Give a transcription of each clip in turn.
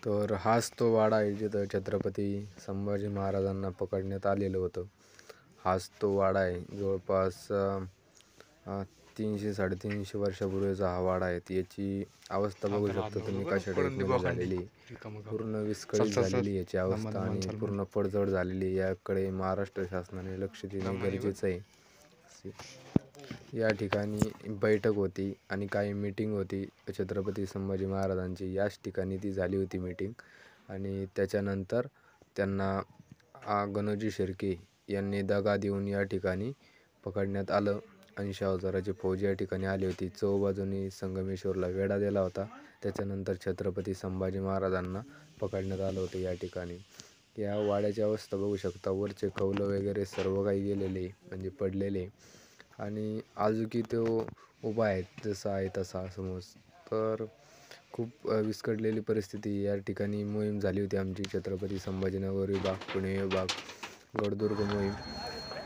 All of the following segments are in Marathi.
तर हाच तो वाडा आहे जिथं छत्रपती संभाजी महाराजांना पकडण्यात आलेलं होतं. हाच तो वाडा आहे. जवळपास 300-350 वर्षापूर्वीचा हा वाडा आहे. याची अवस्था बघू शकता तुम्ही कशा टाईपमध्ये झालेली आहे. पूर्ण विस्कळीत झालेली याची अवस्था आणि पूर्ण पडझड झालेली. याकडे महाराष्ट्र शासनाने लक्ष देणे गरजेचं आहे. या ठिकाणी बैठक होती आणि काही मीटिंग होती छत्रपती संभाजी महाराजांची. याच ठिकाणी ती झाली होती मीटिंग आणि त्याच्यानंतर त्यांना गणोजी शिर्के यांनी दगा देऊन या ठिकाणी पकडण्यात आलं. 80,000ची फौज या ठिकाणी आली होती. चौबाजूंनी संगमेश्वरला वेढा दिला होता. त्याच्यानंतर छत्रपती संभाजी महाराजांना पकडण्यात आलं होतं या ठिकाणी. या वाड्याची अवस्था बघू शकता. वरचे कौलं वगैरे सर्व काही गेलेले म्हणजे पडलेले आणि आजूकी तो उभा आहे जसा आहे तसा समज. तर खूप विस्कटलेली परिस्थिती. या ठिकाणी मोहीम झाली होती आमची छत्रपती संभाजीनगर विभाग, पुणे विभाग, गडदुर्ग मोहीम.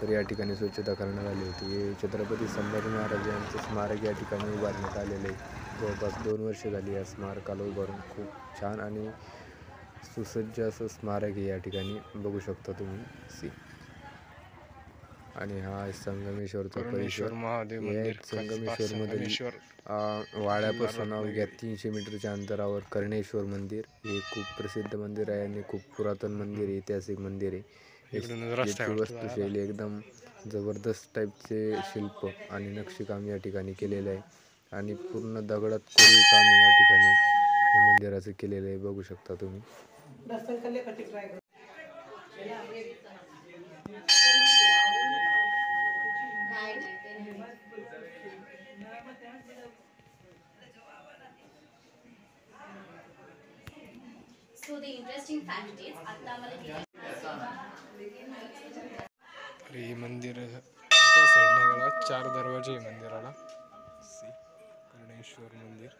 तर या ठिकाणी स्वच्छता करण्यात आली होती. हे छत्रपती संभाजी महाराज यांचं स्मारक या ठिकाणी उभारण्यात आलेलं आहे. जवळपास 2 वर्ष झाली या स्मारकाला उभारून. खूप छान आणि सुसज्ज असं स्मारक आहे या ठिकाणी बघू शकता तुम्ही. आणि हा संगमेश्वरचा परिसर. संगमेश्वरमध्ये वाड्यापासून अवघ्या 300 मीटरच्या अंतरावर कर्णेश्वर मंदिर हे खूप प्रसिद्ध मंदिर आहे आणि खूप पुरातन मंदिर आहे, ऐतिहासिक मंदिर आहे. याची वास्तुशैली एकदम जबरदस्त टाईपचे शिल्प आणि नक्षीकाम या ठिकाणी केलेलं आहे आणि पूर्ण दगडात कोरीव काम या ठिकाणी या मंदिराचं केलेलं आहे बघू शकता तुम्ही. So the interesting fact is आता आम्हाला हे मंदिर त्या साईडला 4 दरवाजे आहे मंदिराला. कर्णेश्वर मंदिर.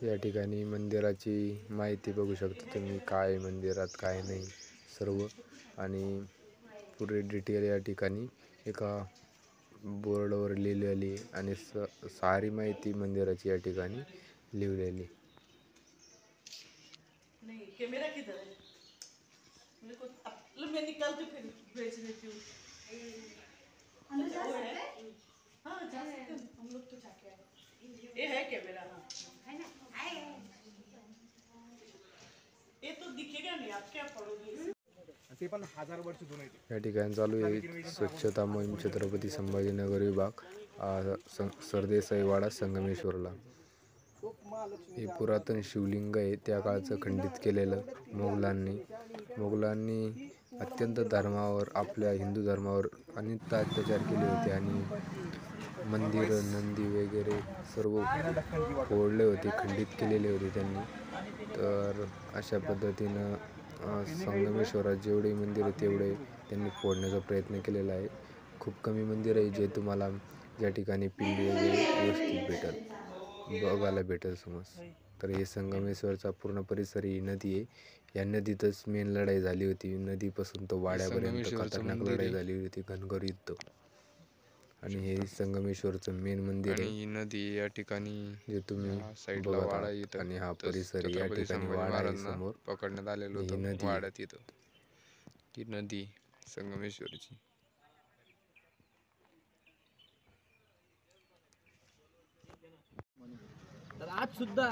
या ठिकाणी मंदिराची माहिती बघू शकता तुम्ही. काय मंदिरात काय नाही सर्व आणि पुरे डिटेल या ठिकाणी एका बोर्डवर लिहिलेली आणि सारी माहिती मंदिराची या ठिकाणी लिहिलेली. कैमरा किधर है? मेरे को मैं निकाल के फिर भेज देती हूँ. अंदर जा सकते हैं? हाँ जा सकते हैं. हम लोग तो जाके आए. ये है कैमरा है ना? ये तो दिखेगा नहीं. आप क्या पढ़ोगे? ते पण 1000 वर्ष जुनं आहे. या ठिकाणी चालू आहे स्वच्छता मोहीम छत्रपती संभाजीनगर विभाग सरदेसाई वाडा संगमेश्वरला. हे पुरातन शिवलिंग आहे त्या काळचं खंडित केलेलं मोगलांनी अत्यंत धर्मावर आपल्या हिंदू धर्मावर अनिष्ट अत्याचार केले होते आणि मंदिर नंदी वगैरे सर्व फोडले होते, खंडित केलेले होते त्यांनी. तर अशा पद्धतीनं संगमेश्वरात जेवढे मंदिर आहे तेवढे त्यांनी फोडण्याचा प्रयत्न केलेला आहे. खूप कमी मंदिर आहे जे तुम्हाला ज्या ठिकाणी पिंडी वगैरे व्यवस्थित बघायला भेटेल समज. तर हे संगमेश्वरचा पूर्ण परिसर ही नदी आहे. या नदीतच मेन लढाई झाली होती. नदीपासून तो वाड्यापर्यंत खतरनाक लढाई झाली होती, घनघोर युद्ध. आणि हे संगमेश्वरचं मेन मंदिर आहे. ही नदी या ठिकाणी जे तुम्ही साईडला वाडा येतं आणि हा परिसर या ठिकाणी वाडा आहे समोर पकडण्यात आलेलं होतं वाड्यात इथं. ही नदी संगमेश्वरची. तर आज सुद्धा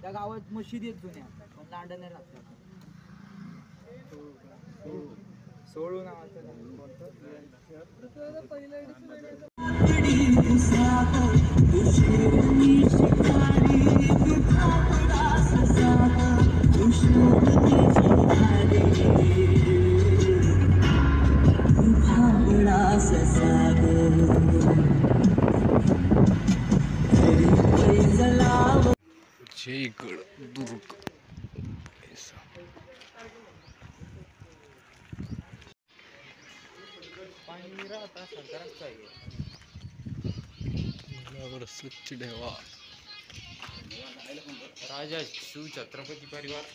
त्या गावात मशिदी आहेत जुन्या पण दांडा नाही राहत. सोळू नावाचं कोणतं जयगड दुर्ग ऐसा. डोंगरावर स्वच्छ ठेवा. राजा शिव छत्रपती परिवार